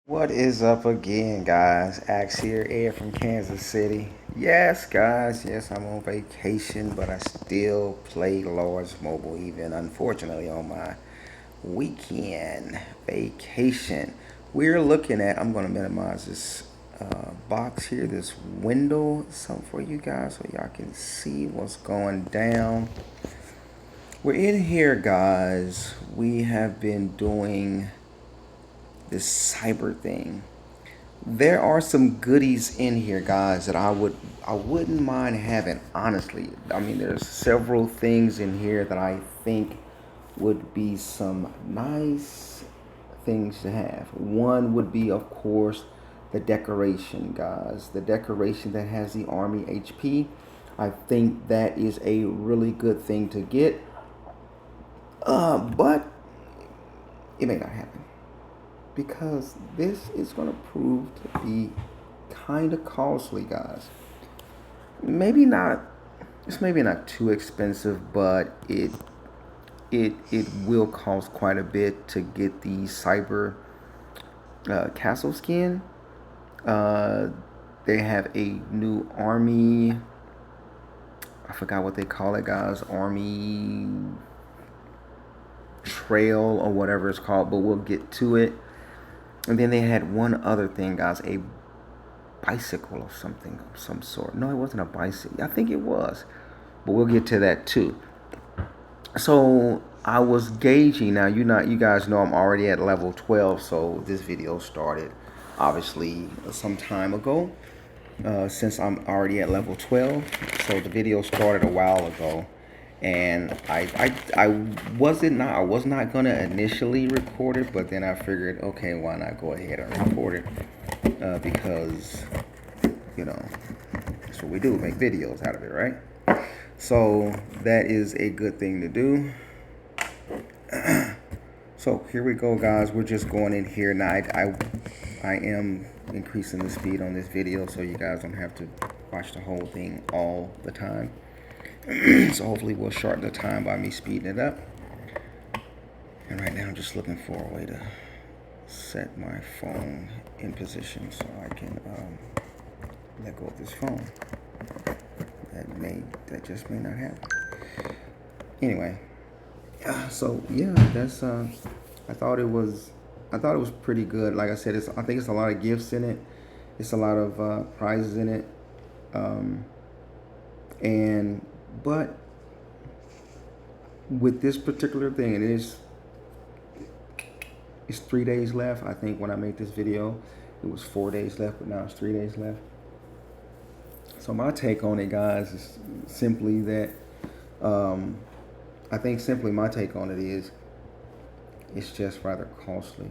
What is up again, guys? Axe here, Ed from Kansas City. Yes, guys, yes, I'm on vacation, but I still play Lords Mobile, even unfortunately on my weekend vacation. We're looking at, I'm going to minimize this box here, this window, something for you guys so y'all can see what's going down. We're in here, guys. We have been doing this cyber thing. There are some goodies in here, guys, that I wouldn't mind having, honestly. I mean, there's several things in here that I think would be some nice things to have. One would be, of course, the decoration, guys. The decoration that has the army HP. I think that is a really good thing to get. But it may not happen because this is going to prove to be kind of costly, guys. Maybe not. It's maybe not too expensive, but it will cost quite a bit to get the cyber castle skin. Uh, they have a new army. I forgot what they call it, guys. Army trail or whatever it's called, but we'll get to it. And then they had one other thing, guys, a bicycle or something of some sort. No, it wasn't a bicycle. I think it was, but we'll get to that too. So I was gauging. Now you guys know I'm already at level 12, so this video started obviously some time ago. Since I'm already at level 12, so the video started a while ago, and I was not gonna initially record it, but then I figured, okay, why not go ahead and record it, because you know that's what we do, make videos out of it, right? So that is a good thing to do. So here we go, guys. We're just going in here now. I am increasing the speed on this video so you guys don't have to watch the whole thing all the time. So hopefully we'll shorten the time by me speeding it up. And right now I'm just looking for a way to set my phone in position so I can let go of this phone. That just may not happen. Anyway, so yeah, that's I thought it was pretty good. Like I said, I think it's a lot of gifts in it. It's a lot of prizes in it. Um, and but with this particular thing, it's 3 days left. I think when I made this video, it was 4 days left, but now it's 3 days left. So my take on it, guys, is simply that I think simply my take on it is it's just rather costly.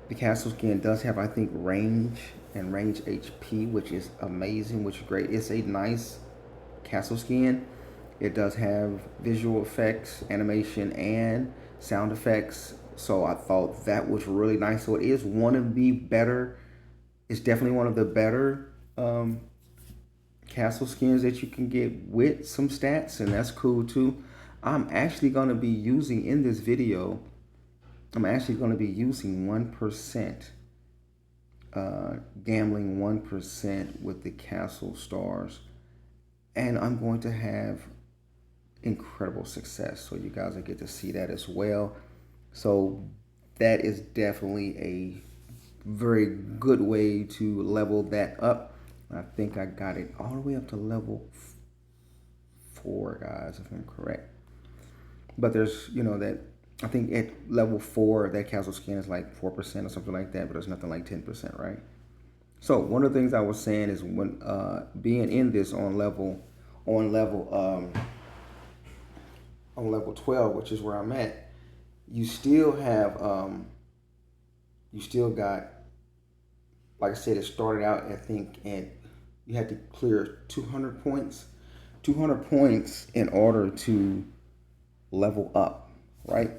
The castle skin does have I think range and range HP, which is amazing, which is great. It's a nice castle skin. It does have visual effects, animation, and sound effects. So I thought that was really nice. So it is one of the better. It's definitely one of the better castle skins that you can get with some stats, and that's cool too. I'm actually going to be using in this video. I'm actually going to be using 1%, gambling 1% with the castle stars, and I'm going to have incredible success. So you guys will get to see that as well. So that is definitely a very good way to level that up. I think I got it all the way up to level 4, guys, if I'm correct. But there's, that I think at level 4, that castle skin is like 4% or something like that, but there's nothing like 10%, right? So one of the things I was saying is when being in this on level 12, which is where I'm at, you still got, like I said, it started out, I think, and you had to clear 200 points. 200 points in order to level up, right?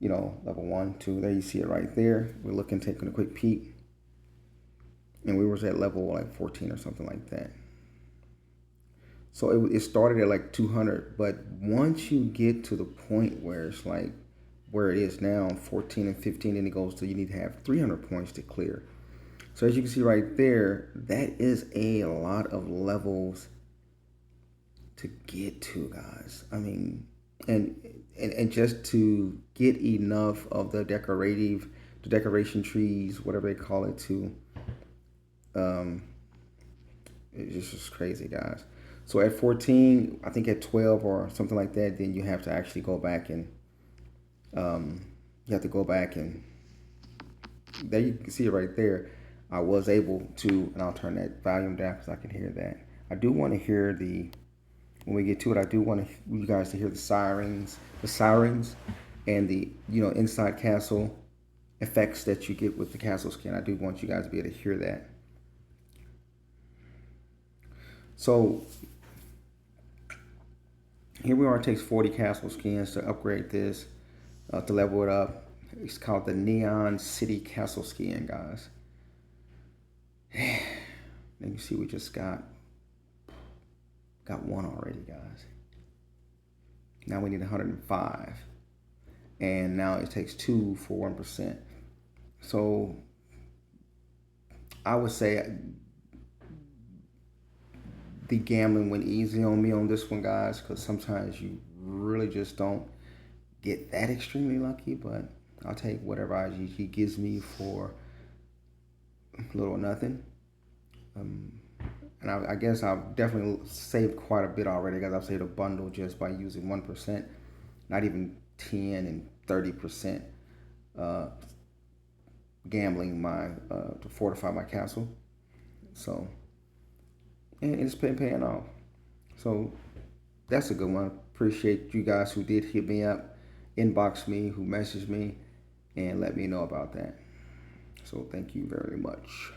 Level 1, 2, there you see it right there. We're taking a quick peek. And we was at level like 14 or something like that. So it started at like 200, but once you get to the point where it's like where it is now, 14 and 15, then it goes to you need to have 300 points to clear. So as you can see right there, that is a lot of levels to get to, guys. I mean, and and just to get enough of the decoration trees, whatever they call it, to um, it's just crazy, guys. So at 14, I think at 12 or something like that, then you have to actually go back and um, you have to go back and there you can see it right there. I was able to, and I'll turn that volume down because I can hear that. I do want to hear when we get to it. I do want you guys to hear the sirens, and the inside castle effects that you get with the castle skin. I do want you guys to be able to hear that. So here we are. It takes 40 castle skins to upgrade this, to level it up. It's called the Neon City Castle Skin, guys. Let me see, we just got one already, guys. Now we need 105. And now it takes 2 for 1%. So I would say the gambling went easy on me on this one, guys, because sometimes you really just don't get that extremely lucky, but I'll take whatever IGG gives me for little or nothing. And I guess I've definitely saved quite a bit already, because I've saved a bundle just by using 1%, not even 10 and 30% gambling to fortify my castle. So, and it's paying off. So that's a good one. Appreciate you guys who did hit me up, inbox me, who messaged me, and let me know about that. So thank you very much.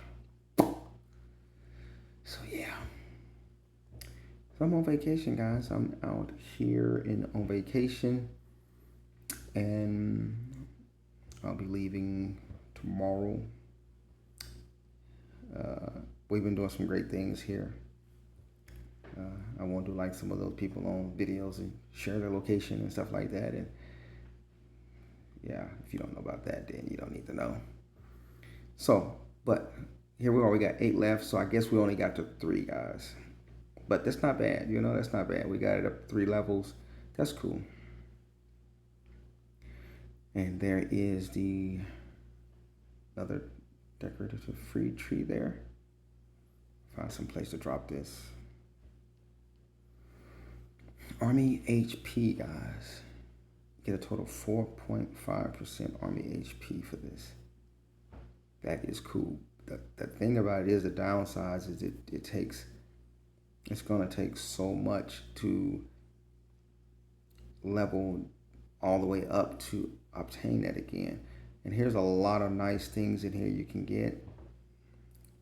So yeah. So I'm on vacation, guys. I'm out here on vacation, and I'll be leaving tomorrow. We've been doing some great things here. I want to like some of those people on videos and share their location and stuff like that. And yeah, if you don't know about that, then you don't need to know. So, but here we are. We got 8 left. So I guess we only got to 3, guys. But that's not bad. That's not bad. We got it up 3 levels. That's cool. And there is the other decorative free tree there. Find some place to drop this. Army HP, guys. Get a total 4.5% Army HP for this. That is cool. The thing about it is, the downsides is it's going to take so much to level all the way up to obtain that again. And here's a lot of nice things in here you can get.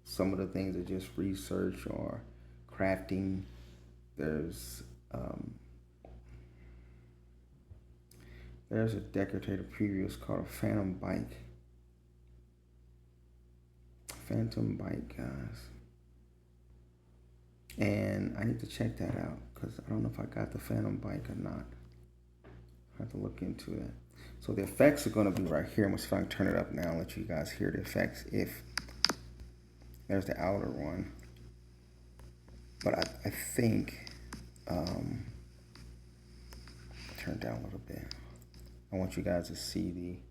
Some of the things are just research or crafting. There's a decorative preview. It's called a Phantom Bike. Phantom Bike, guys. And I need to check that out, because I don't know if I got the Phantom Bike or not. I have to look into that. So the effects are going to be right here. I'm going to see if I can turn it up now and let you guys hear the effects. If there's the outer one. But I think turn down a little bit. I want you guys to see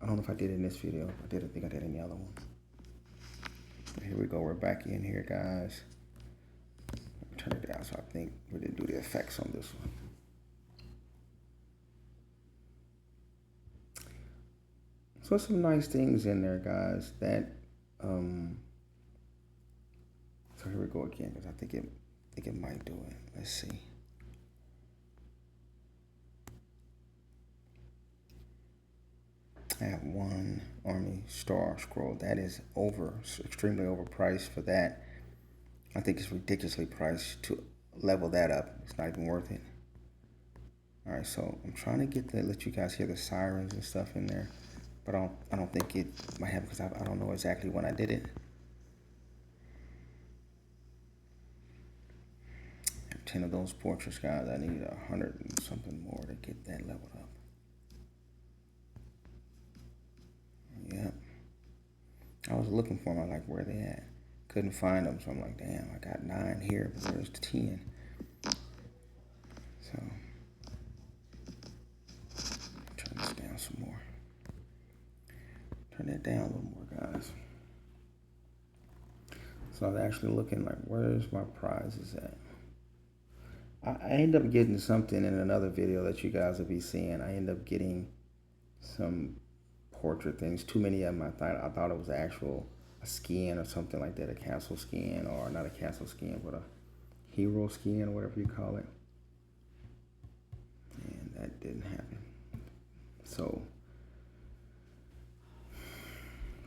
I don't know if I did it in this video. I think I did in the other one. But here we go. We're back in here, guys. Turn it down, so I think we didn't do the effects on this one. So some nice things in there, guys. That so here we go again, because I think it might do it. Let's see. I have 1 Army Star Scroll. That is extremely overpriced for that. I think it's ridiculously priced to level that up. It's not even worth it. All right, so I'm trying to let you guys hear the sirens and stuff in there, but I don't think it might have, because I don't know exactly when I did it. 10 of those portraits, guys. I need 100 and something more to get that leveled up. Yep. I was looking for them. I'm like, where they at? Couldn't find them. So I'm like, damn, I got 9 here, but there's 10. So, turn this down some more. Turn that down a little more, guys. So I was actually looking like, where's my prizes at? I end up getting something in another video that you guys will be seeing. I end up getting some portrait things. Too many of them. I thought it was actual a skin or something like that, a castle skin, or not a castle skin, but a hero skin or whatever you call it. And that didn't happen. So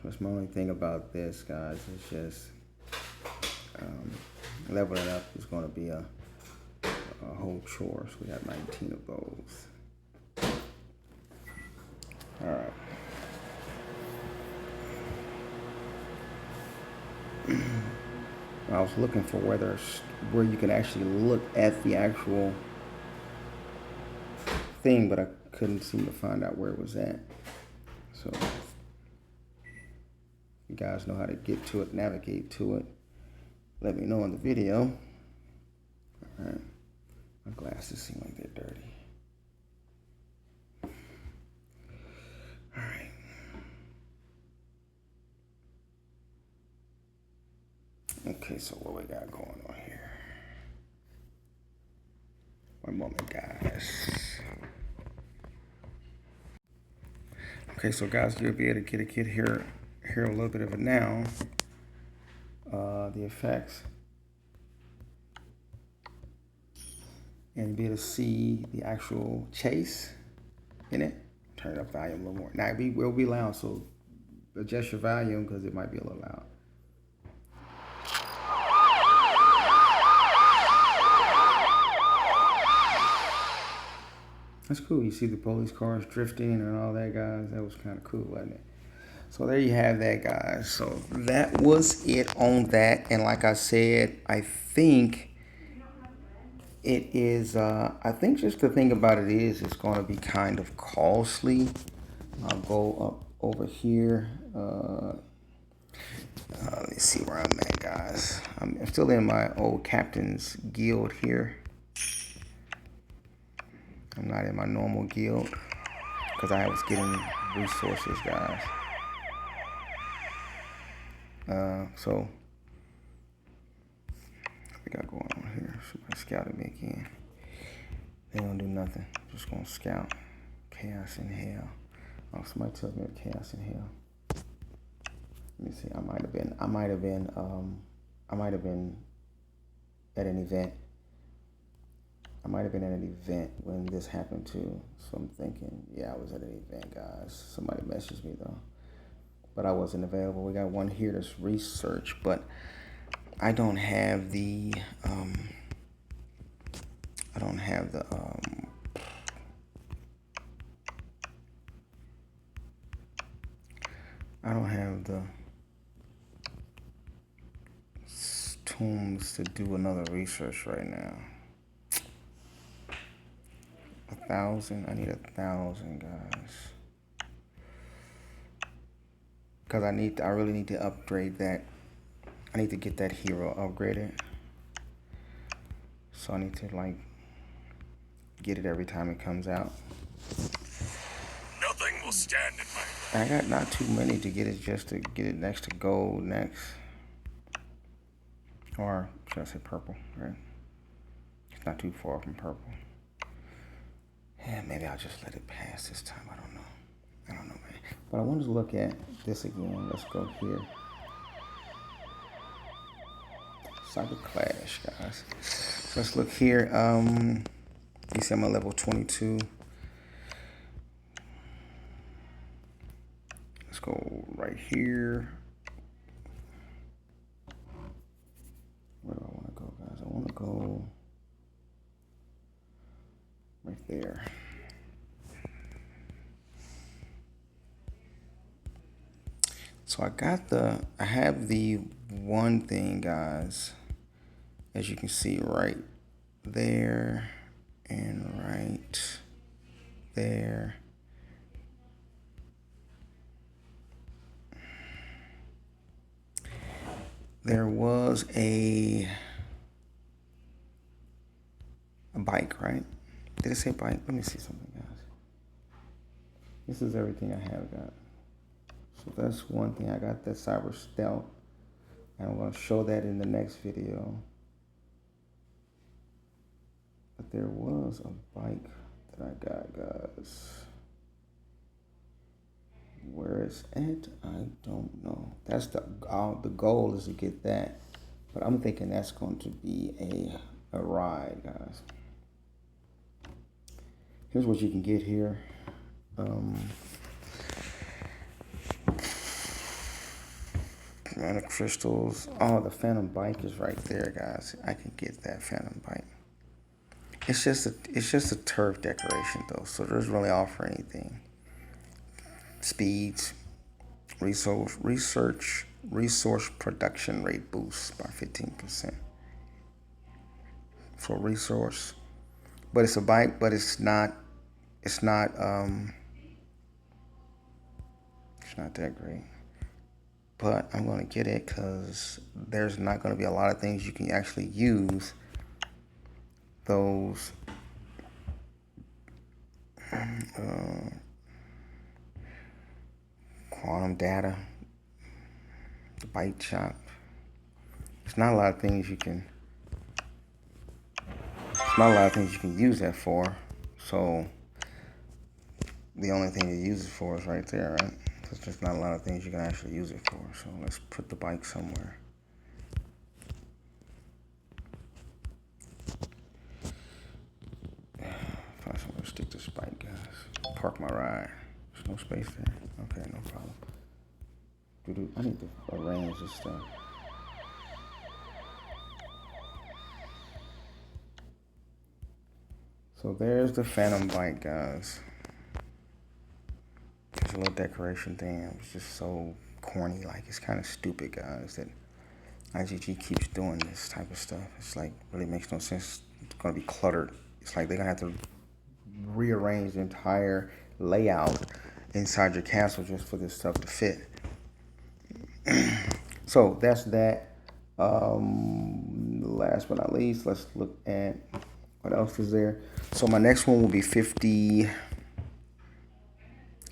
that's my only thing about this, guys. It's just leveling up is going to be a whole chore. So we got 19 of those. All right. I was looking for where you can actually look at the actual thing, but I couldn't seem to find out where it was at. So you guys know how to get to it, navigate to it. Let me know in the video. All right. My glasses seem like they're dirty. All right. Okay, so what we got going on here? One moment, guys. Okay, so guys, you'll be able to get here a little bit of it now. The effects. And you'll be able to see the actual chase in it. Turn up volume a little more. Now, it will be loud, so adjust your volume because it might be a little loud. That's cool. You see the police cars drifting and all that, guys. That was kind of cool, wasn't it? So there you have that, guys. So that was it on that. And like I said, I think it is, I think just the thing about it is it's going to be kind of costly. I'll go up over here. Let's see where I'm at, guys. I'm still in my old captain's guild here. I'm not in my normal guild because I was getting resources, guys. So what we got going on here? Somebody scouted me again. They don't do nothing. Just gonna scout. Chaos in hell. Oh, somebody tells me chaos in hell. Let me see. I might have been at an event. I might have been at an event when this happened too. So I'm thinking, yeah, I was at an event, guys. Somebody messaged me though, but I wasn't available. We got one here that's research, but I don't have the I don't have the tombs to do another research right now. 1,000. I need 1,000, guys, because I really need to upgrade that. I need to get that hero upgraded. So I need to like get it every time it comes out. Nothing will stand in my way. I got not too many to get it, just to get it next to gold next. Or should I say purple, right? It's not too far from purple. Yeah, maybe I'll just let it pass this time. I don't know, man. But I wanted to look at this again. Let's go here. Cyber Clash, guys. So let's look here. You see I'm at level 22. Let's go right here. Where do I want to go, guys? I want to go right there. So I have the one thing, guys, as you can see right there and right there. There was a bike, right? Did it say bike? Let me see something, guys. This is everything I have got. So that's one thing. I got that cyber stealth. And I'm going to show that in the next video. But there was a bike that I got, guys. Where it's at, I don't know. That's the goal is to get that. But I'm thinking that's going to be a ride, guys. Here's what you can get here. Mana crystals. Oh, the phantom bike is right there, guys. I can get that phantom bike. It's just a turf decoration though, so it doesn't really offer anything. Speeds, resource production rate boost by 15% for resource. But it's a bike, but it's not that great. But I'm gonna get it because there's not gonna be a lot of things you can actually use those quantum data, the bite shop. It's not a lot of things you can. It's not a lot of things you can use that for. So the only thing to use it for is right there, right? There's just not a lot of things you can actually use it for. So let's put the bike somewhere. Find somewhere to stick this bike, guys. Park my ride. There's no space there. Okay, no problem. I need to arrange this stuff. So there's the phantom bike, guys. It's a little decoration thing. It's just so corny. Like, it's kind of stupid, guys, that IGG keeps doing this type of stuff. It's like, really makes no sense. It's going to be cluttered. It's like they're going to have to rearrange the entire layout inside your castle just for this stuff to fit. So that's that. Last but not least, let's look at what else is there. So my next one will be 50.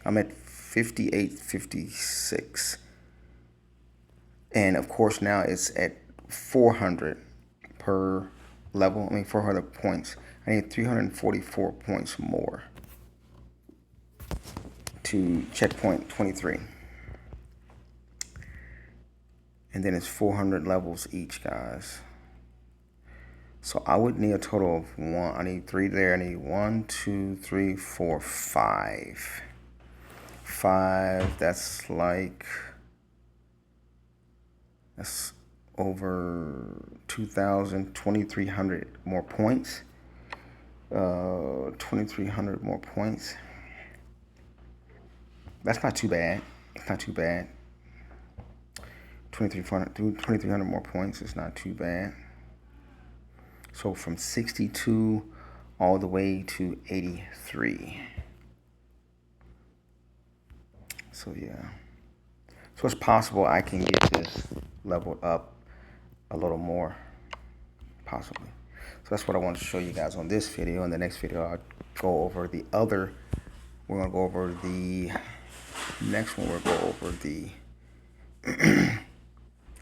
I'm at 5856. And of course now it's at 400 per level. 400 points. I need 344 points more to checkpoint 23. And then it's 400 levels each, guys. So I would need a total of one. I need 3 there. I need 1, 2, 3, 4, 5. 5. That's over 2,000, 2,300 more points. 2,300 more points. That's not too bad. It's not too bad. 2,300 more points is not too bad. So from 62 all the way to 83. So yeah. So it's possible I can get this leveled up a little more, possibly. So that's what I want to show you guys on this video. In the next video, I'll go over the other. We're gonna go over the next one. We'll go over the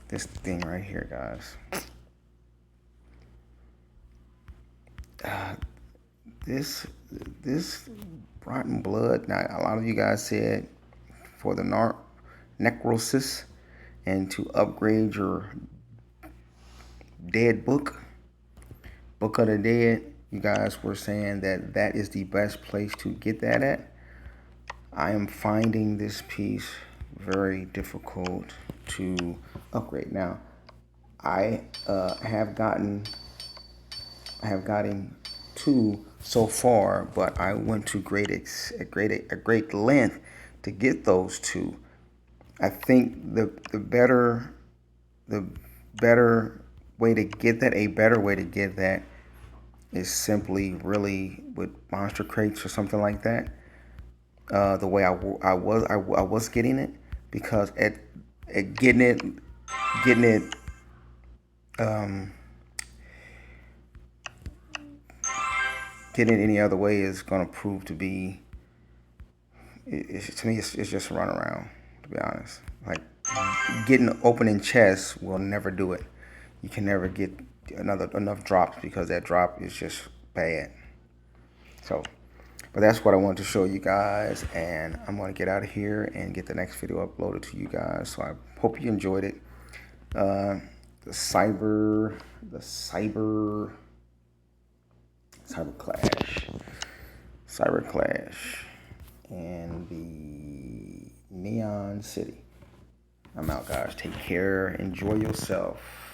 this thing right here, guys. This rotten blood. Now, a lot of you guys said for the necrosis and to upgrade your dead book of the dead. You guys were saying that that is the best place to get that at. I am finding this piece very difficult to upgrade. Now, I have gotten 2 so far, but I went to a great length to get those 2. I think the better way to get that, is simply really with monster crates or something like that. The way I was getting it, because at getting it um, getting it any other way is gonna prove to be, to me it's just a runaround, to be honest. Like, getting opening chests will never do it. You can never get another enough drops, because that drop is just bad. So, but that's what I wanted to show you guys, and I'm gonna get out of here and get the next video uploaded to you guys. So I hope you enjoyed it. Uh, the cyber clash, and the neon city. I'm out, guys. Take care. Enjoy yourself.